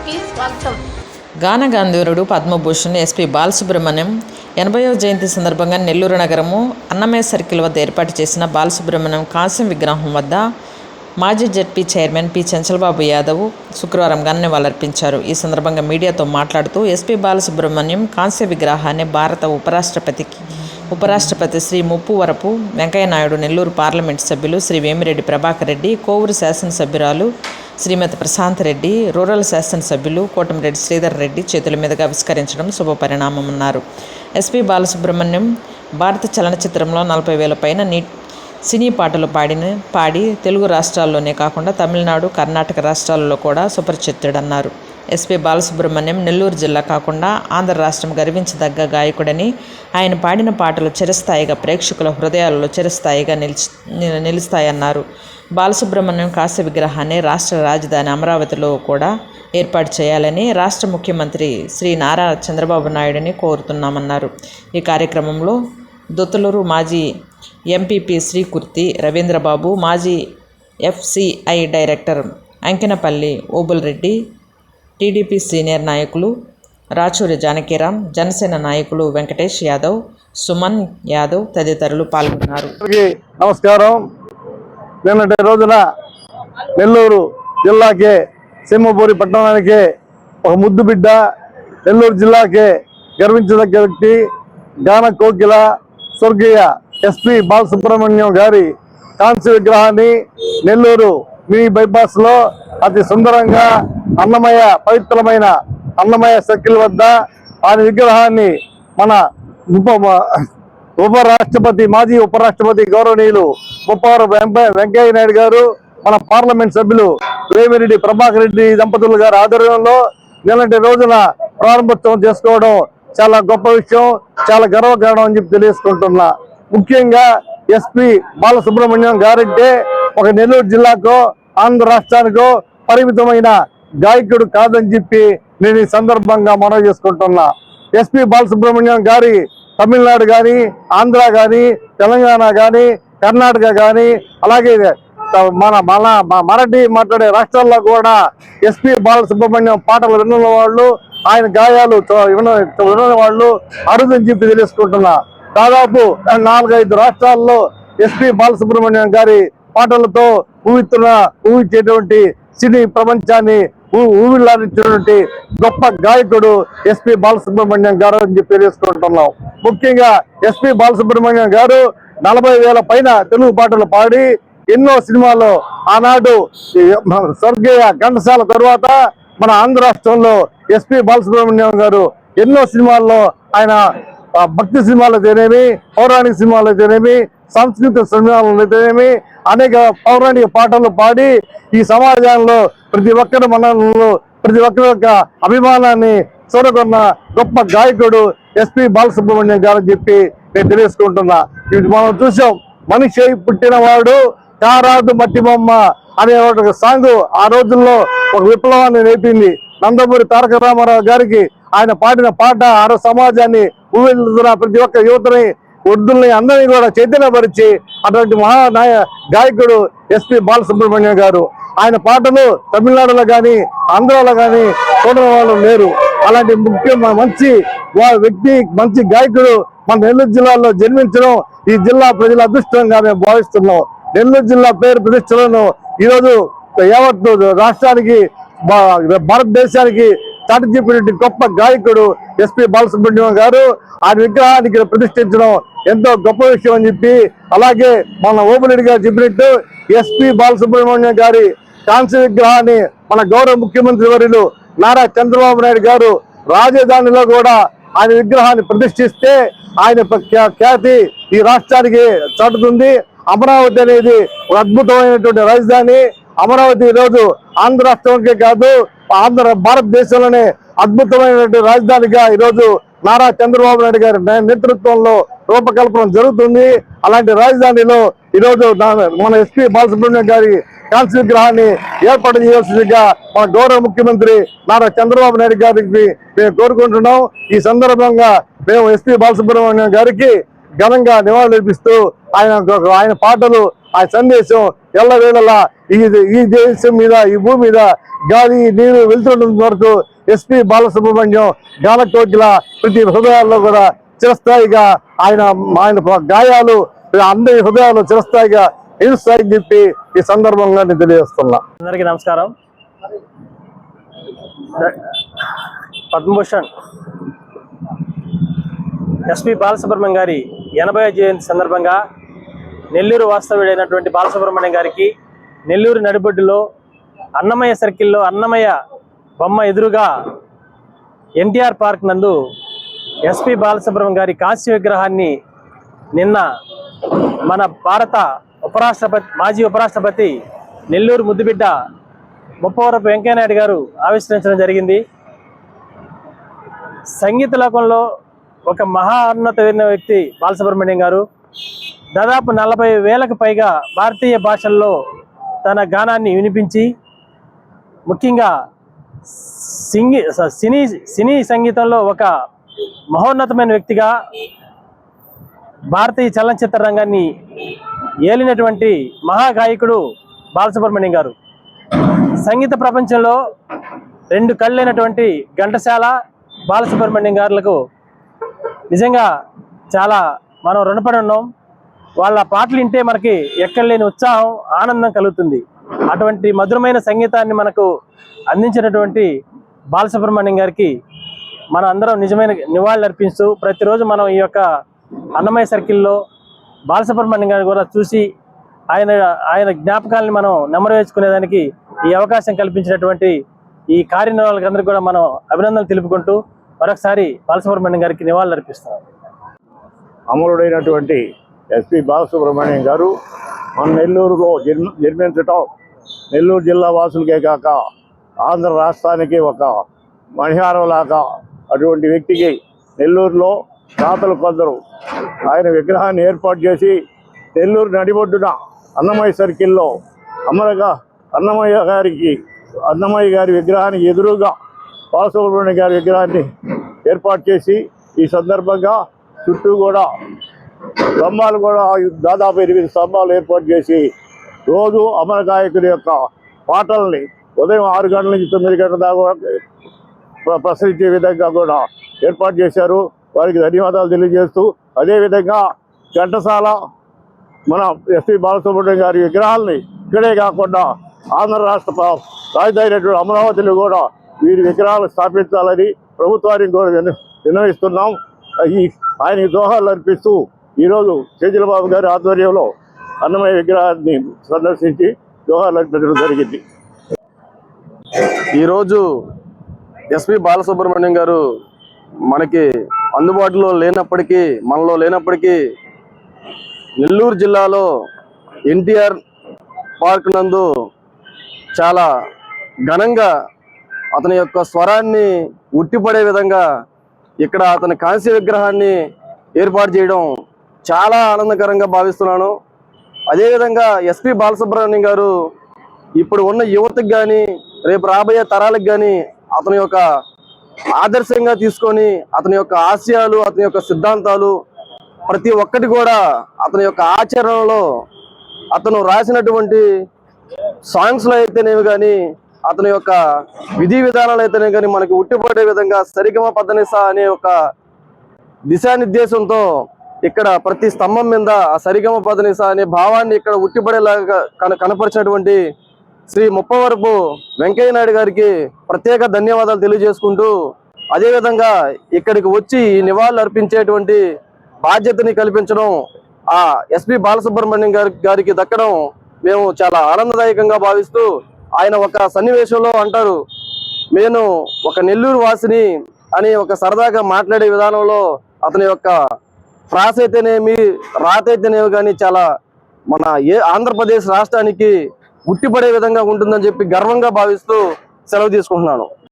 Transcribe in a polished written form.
కి స్వాగతం. గాన గంధర్వుడు పద్మభూషణ్ ఎస్పీ బాలసుబ్రహ్మణ్యం 80వ జయంతి సందర్భంగా నెల్లూరు నగరము అన్నమయ్య సర్కిల్ వద్ద ఏర్పాటు చేసిన బాలసుబ్రహ్మణ్యం కాంస్యం విగ్రహం వద్ద మాజీ ZP chairman P Chanchalababu Yadav శుక్రవారం ఘన నివాళులర్పించారు. ఈ సందర్భంగా మీడియాతో మాట్లాడుతూ ఎస్పీ బాలసుబ్రహ్మణ్యం కాంస్య విగ్రహాన్ని భారత ఉపరాష్ట్రపతి శ్రీ ముప్పువరపు వెంకయ్యనాయుడు, నెల్లూరు పార్లమెంటు సభ్యులు శ్రీ వేమిరెడ్డి ప్రభాకర్ రెడ్డి, కోవూరు శాసనసభ్యురాలు శ్రీమతి ప్రశాంత్ రెడ్డి, రూరల్ శాసనసభ్యులు కోటమిరెడ్డి శ్రీధర్ రెడ్డి చేతుల మీదుగా ఆవిష్కరించడం శుభపరిణామమన్నారు. ఎస్పీ బాలసుబ్రహ్మణ్యం భారత చలనచిత్రంలో 40,000 పైన సినీ పాటలు పాడి తెలుగు రాష్ట్రాల్లోనే కాకుండా తమిళనాడు, కర్ణాటక రాష్ట్రాలలో కూడా సుపరిచితుడన్నారు. ఎస్పీ బాలసుబ్రహ్మణ్యం నెల్లూరు జిల్లా కాకుండా ఆంధ్ర రాష్ట్రం గర్వించదగ్గ గాయకుడని, ఆయన పాడిన పాటలు చిరస్థాయిగా ప్రేక్షకుల హృదయాలలో చిరస్థాయిగా నిలుస్తాయన్నారు. బాలసుబ్రహ్మణ్యం కాంస్య విగ్రహాన్ని రాష్ట్ర రాజధాని అమరావతిలో కూడా ఏర్పాటు చేయాలని రాష్ట్ర ముఖ్యమంత్రి శ్రీ నారా చంద్రబాబు నాయుడుని కోరుతున్నామన్నారు. ఈ కార్యక్రమంలో దొత్తులూరు మాజీ ఎంపీపీ శ్రీకుర్తి రవీంద్రబాబు, మాజీ FCI director Ankinapalli Obulreddy, TDP senior నాయకులు రాచూరి జానకీరాం, జనసేన నాయకులు వెంకటేష్ యాదవ్, సుమన్ యాదవ్ తదితరులు పాల్గొన్నారు. నమస్కారం. నిన్నటి రోజున నెల్లూరు జిల్లాకే, సింహపూరి పట్టణానికే ఒక ముద్దు బిడ్డ, నెల్లూరు జిల్లాకే గర్వించదగ్గ వ్యక్తి, గాన కోకిల స్వర్గీయ ఎస్పీ బాలసుబ్రహ్మణ్యం గారి కాంస్య విగ్రహాన్ని నెల్లూరు మినీ బైపాస్ లో అతి సుందరంగా పవిత్రమైన అన్నమయ్య సర్కిల్ వద్ద ఆయన విగ్రహాన్ని మన మాజీ ఉపరాష్ట్రపతి గౌరవనీయులు ముప్పవరపు వెంకయ్య నాయుడు గారు, మన పార్లమెంట్ సభ్యులు వేమిరెడ్డి ప్రభాకర్ రెడ్డి దంపతులు గారి ఆధ్వర్యంలో నిన్నటి రోజున ప్రారంభోత్సవం చేసుకోవడం చాలా గొప్ప విషయం, చాలా గర్వకారణం అని చెప్పి తెలియజేసుకుంటున్నా. ముఖ్యంగా ఎస్పీ బాలసుబ్రహ్మణ్యం గారంటే ఒక నెల్లూరు జిల్లాకో ఆంధ్ర రాష్ట్రానికో పరిమితమైన గాయకుడు కాదని చెప్పి నేను ఈ సందర్భంగా మనవి చేసుకుంటున్నా. ఎస్పీ బాలసుబ్రహ్మణ్యం గారి తమిళనాడు కానీ, ఆంధ్ర కానీ, తెలంగాణ కానీ, కర్ణాటక కానీ, అలాగే మన మరాఠీ మాట్లాడే రాష్ట్రాల్లో కూడా ఎస్పీ బాలసుబ్రహ్మణ్యం పాటలు విన్న వాళ్ళు, ఆయన గాయాలు విన్న వాళ్ళు అరుదని చెప్పి తెలుసుకుంటున్నా. దాదాపు 4-5 రాష్ట్రాల్లో ఎస్పీ బాలసుబ్రహ్మణ్యం గారి పాటలతో ఊహించేటువంటి సినీ ప్రపంచాన్ని ఊవిళ్ళాడించినటువంటి గొప్ప గాయకుడు ఎస్పీ బాలసుబ్రహ్మణ్యం గారు అని చెప్పి తెలియజేసుకుంటున్నాం. ముఖ్యంగా ఎస్పీ బాలసుబ్రహ్మణ్యం గారు 40,000 పైన తెలుగు పాటలు పాడి ఎన్నో సినిమాల్లో, ఆనాడు స్వర్గీయ ఘంటసాల తరువాత మన ఆంధ్ర రాష్ట్రంలో ఎస్పీ బాలసుబ్రహ్మణ్యం గారు ఎన్నో సినిమాల్లో ఆయన భక్తి సినిమాలు అయితేనేమి, పౌరాణిక సినిమాలు అయితేనేమి, సంస్కృత సినిమాలు అయితేనేమి అనేక పౌరాణిక పాటలు పాడి ఈ సమాజంలో ప్రతి ఒక్కరి మనలో ప్రతి ఒక్కరి యొక్క అభిమానాన్ని చూరగొన్న గొప్ప గాయకుడు ఎస్పీ బాలసుబ్రహ్మణ్యం గారు అని చెప్పి నేను తెలియజేసుకుంటున్నా. ఇది మనం చూసాం, మనిషి పుట్టినవాడు కారాదు మట్టి బొమ్మ అనే ఒక సాంగ్ ఆ రోజుల్లో ఒక విప్లవాన్ని నేర్పింది. నందమూరి తారక రామారావు గారికి ఆయన పాడిన పాట ఆ సమాజాన్ని ఊవిల్లుతున్న ప్రతి ఒక్క యువతని, వృద్ధుల్ని అందరినీ కూడా చైతన్యపరిచి అటువంటి గాయకుడు ఎస్పీ బాలసుబ్రహ్మణ్యం గారు. ఆయన పాటలు తమిళనాడులో కానీ, ఆంధ్రాలో కానీ చూడని వాళ్ళు లేరు. అలాంటి మంచి వ్యక్తి, మంచి గాయకుడు మన నెల్లూరు జిల్లాలో జన్మించడం ఈ జిల్లా ప్రజల అదృష్టంగా మేము భావిస్తున్నాం. నెల్లూరు జిల్లా పేరు ప్రతిష్టలను ఈరోజు యావత్ రాష్ట్రానికి, భారతదేశానికి చాటి చెప్పినటువంటి గొప్ప గాయకుడు ఎస్పీ బాలసుబ్రహ్మణ్యం గారు. ఆయన విగ్రహానికి ప్రతిష్ఠించడం ఎంతో గొప్ప విషయం అని చెప్పి, అలాగే మన ఓబులెడ్డి గారు చెప్పినట్టు ఎస్పీ బాలసుబ్రహ్మణ్యం గారి కాంస్య విగ్రహాన్ని మన గౌరవ ముఖ్యమంత్రి వర్యులు నారా చంద్రబాబు నాయుడు గారు రాజధానిలో కూడా ఆయన విగ్రహాన్ని ప్రతిష్ఠిస్తే ఆయన ఖ్యాతి ఈ రాష్ట్రానికి చాటుతుంది. అమరావతి అనేది ఒక అద్భుతమైనటువంటి రాజధాని. అమరావతి ఈరోజు ఆంధ్ర రాష్ట్రానికే కాదు, భారతదేశంలోనే అద్భుతమైనటువంటి రాజధానిగా ఈరోజు నారా చంద్రబాబు నాయుడు గారి నేతృత్వంలో రూపకల్పన జరుగుతుంది. అలాంటి రాజధానిలో ఈరోజు మన ఎస్పీ బాలసుబ్రహ్మణ్యం గారి కాంస్య విగ్రహాన్ని ఏర్పాటు చేయాల్సిందిగా మన గౌరవ ముఖ్యమంత్రి నారా చంద్రబాబు నాయుడు గారికి మేము కోరుకుంటున్నాం. ఈ సందర్భంగా మేము ఎస్పీ బాలసుబ్రహ్మణ్యం గారికి ఘనంగా నివాళులర్పిస్తూ ఆయన పాటలు ఆ సందేశం ఎల్లవేళలా ఈ దేశం మీద, ఈ భూమి మీద గాలి నీరు వెళ్తున్నంత వరకు ఎస్పి బాలసుబ్రహ్మణ్యం గానకోకిల ప్రతి హృదయాల్లో కూడా చిరస్థాయిగా ఆయన గాయాలు అందరి హృదయాలు చిరస్థాయిగా నిలుస్తాయని చెప్పి ఈ సందర్భంగా నేను తెలియజేస్తున్నా. అందరికీ నమస్కారం. పద్మభూషణ్ ఎస్పి బాలసుబ్రహ్మణ్యం గారి 80వ జయంతి సందర్భంగా నెల్లూరు వాస్తవ్యుడైనటువంటి బాలసుబ్రహ్మణ్యం గారికి నెల్లూరు నడిబొడ్డులో అన్నమయ్య సర్కిల్లో అన్నమయ్య బొమ్మ ఎదురుగా ఎన్టీఆర్ పార్క్ నందు ఎస్పి బాలసుబ్రహ్మణ్యం గారి కాంస్య విగ్రహాన్ని నిన్న మన భారత మాజీ ఉపరాష్ట్రపతి నెల్లూరు ముద్దుబిడ్డ ముప్పవరపు వెంకయ్యనాయుడు గారు ఆవిష్కరించడం జరిగింది. సంగీత లోకంలో ఒక మహోన్నతమైన వ్యక్తి బాలసుబ్రహ్మణ్యం గారు. దాదాపు 40,000కు పైగా భారతీయ భాషల్లో తన గానాన్ని వినిపించి, ముఖ్యంగా సినీ సంగీతంలో ఒక మహోన్నతమైన వ్యక్తిగా భారతీయ చలనచిత్ర రంగాన్ని ఏలినటువంటి మహాగాయకుడు బాలసుబ్రహ్మణ్యం గారు. సంగీత ప్రపంచంలో 2 కళ్ళైనటువంటి ఘంటసాల, బాలసుబ్రహ్మణ్యం గారులకు నిజంగా చాలా మనం రుణపడి ఉన్నాం. వాళ్ళ పాటలు వింటే మనకి ఎక్కడలేని ఉత్సాహం, ఆనందం కలుగుతుంది. అటువంటి మధురమైన సంగీతాన్ని మనకు అందించినటువంటి బాలసుబ్రహ్మణ్యం గారికి మనం అందరం నిజమైన నివాళులు అర్పిస్తూ ప్రతిరోజు మనం ఈ యొక్క అన్నమయ్య సర్కిల్లో బాలసుబ్రహ్మణ్యం గారిని కూడా చూసి ఆయన జ్ఞాపకాలని మనం నెమరు వేసుకునేదానికి ఈ అవకాశం కల్పించినటువంటి ఈ కార్యనిర్వాహకులందరికీ కూడా మనం అభినందనలు తెలుపుకుంటూ మరొకసారి బాలసుబ్రహ్మణ్యం గారికి నివాళులు అర్పిస్తున్నాం. అమరుడైనటువంటి ఎస్పి బాలసుబ్రహ్మణ్యం గారు మన నెల్లూరులో జన్మించటం నెల్లూరు జిల్లా వాసులకే కాక ఆంధ్ర రాష్ట్రానికి ఒక మణిహారం లాగా అటువంటి వ్యక్తికి నెల్లూరులో దాతలు కొందరు ఆయన విగ్రహాన్ని ఏర్పాటు చేసి నెల్లూరు నడిబొడ్డున అన్నమయ్య సర్కిల్లో అన్నమయ్య గారి విగ్రహానికి ఎదురుగా బాలసుబ్రహ్మణ్యం గారి విగ్రహాన్ని ఏర్పాటు చేసి ఈ సందర్భంగా చుట్టూ కూడా స్తంభాలు కూడా దాదాపు 8 స్తంభాలు ఏర్పాటు చేసి రోజు అమర గాయకుడి యొక్క పాటల్ని ఉదయం 6 గంటల నుంచి 9 గంటల దాకా ప్రసరించే విధంగా కూడా ఏర్పాటు చేశారు. వారికి ధన్యవాదాలు తెలియజేస్తూ, అదేవిధంగా ఘంటసాల, మన ఎస్పి బాలసుబ్రహ్మణ్యం గారి విగ్రహాలని ఇక్కడే కాకుండా ఆంధ్ర రాష్ట్ర రాజధాని అమరావతిలో కూడా వీరి విగ్రహాలు స్థాపించాలని ప్రభుత్వానికి కూడా విన్నవిస్తున్నాం. ఆయనకి దోహాలు అర్పిస్తూ ఈరోజు చేజలబాబు గారి ఆధ్వర్యంలో అన్నమయ్య విగ్రహాన్ని సందర్శించి దోహాలు అర్పించడం జరిగింది. ఈరోజు ఎస్పి బాలసుబ్రహ్మణ్యం గారు మనకి అందుబాటులో లేనప్పటికీ, మనలో లేనప్పటికీ నెల్లూరు జిల్లాలో ఎన్టీఆర్ పార్క్ నందు చాలా ఘనంగా అతని యొక్క స్వరాన్ని ఉట్టిపడే విధంగా ఇక్కడ అతని కాంస్య విగ్రహాన్ని ఏర్పాటు చేయడం చాలా ఆనందకరంగా భావిస్తున్నాను. అదేవిధంగా ఎస్పి బాలసుబ్రహ్మణ్యం గారు ఇప్పుడు ఉన్న యువతకు కానీ రేపు రాబోయే తరాలకు కానీ అతని యొక్క ఆదర్శంగా తీసుకొని అతని యొక్క ఆశయాలు, అతని యొక్క సిద్ధాంతాలు ప్రతి ఒక్కటి కూడా అతని యొక్క ఆచరణలో అతను రాసినటువంటి సాంగ్స్లో అయితేనేవి కానీ అతని యొక్క విధి విధానాలు అయితేనే కానీ మనకి ఉట్టిపడే విధంగా సరిగమ పద్దనిస అనే ఒక దిశానిర్దేశంతో ఇక్కడ ప్రతి స్తంభం మీద ఆ సరిగమ పద్దనిస అనే భావాన్ని ఇక్కడ ఉట్టిపడేలాగా కనపరిచినటువంటి శ్రీ ముప్పవరపు వెంకయ్యనాయుడు గారికి ప్రత్యేక ధన్యవాదాలు తెలియజేసుకుంటూ, అదేవిధంగా ఇక్కడికి వచ్చి నివాళులు అర్పించేటువంటి బాధ్యతని కల్పించడం ఆ ఎస్పి బాలసుబ్రహ్మణ్యం గారికి దక్కడం మేము చాలా ఆనందదాయకంగా భావిస్తూ, ఆయన ఒక సన్నివేశంలో అంటారు, నేను ఒక నెల్లూరు వాసిని అని ఒక సరదాగా మాట్లాడే విధానంలో అతని యొక్క ఫ్రాస్ అయితేనేమి, రాత అయితేనేమి కానీ చాలా మన ఆంధ్రప్రదేశ్ రాష్ట్రానికి ఉట్టిపడే విధంగా ఉంటుందని చెప్పి గర్వంగా భావిస్తూ సెలవు తీసుకుంటున్నాను.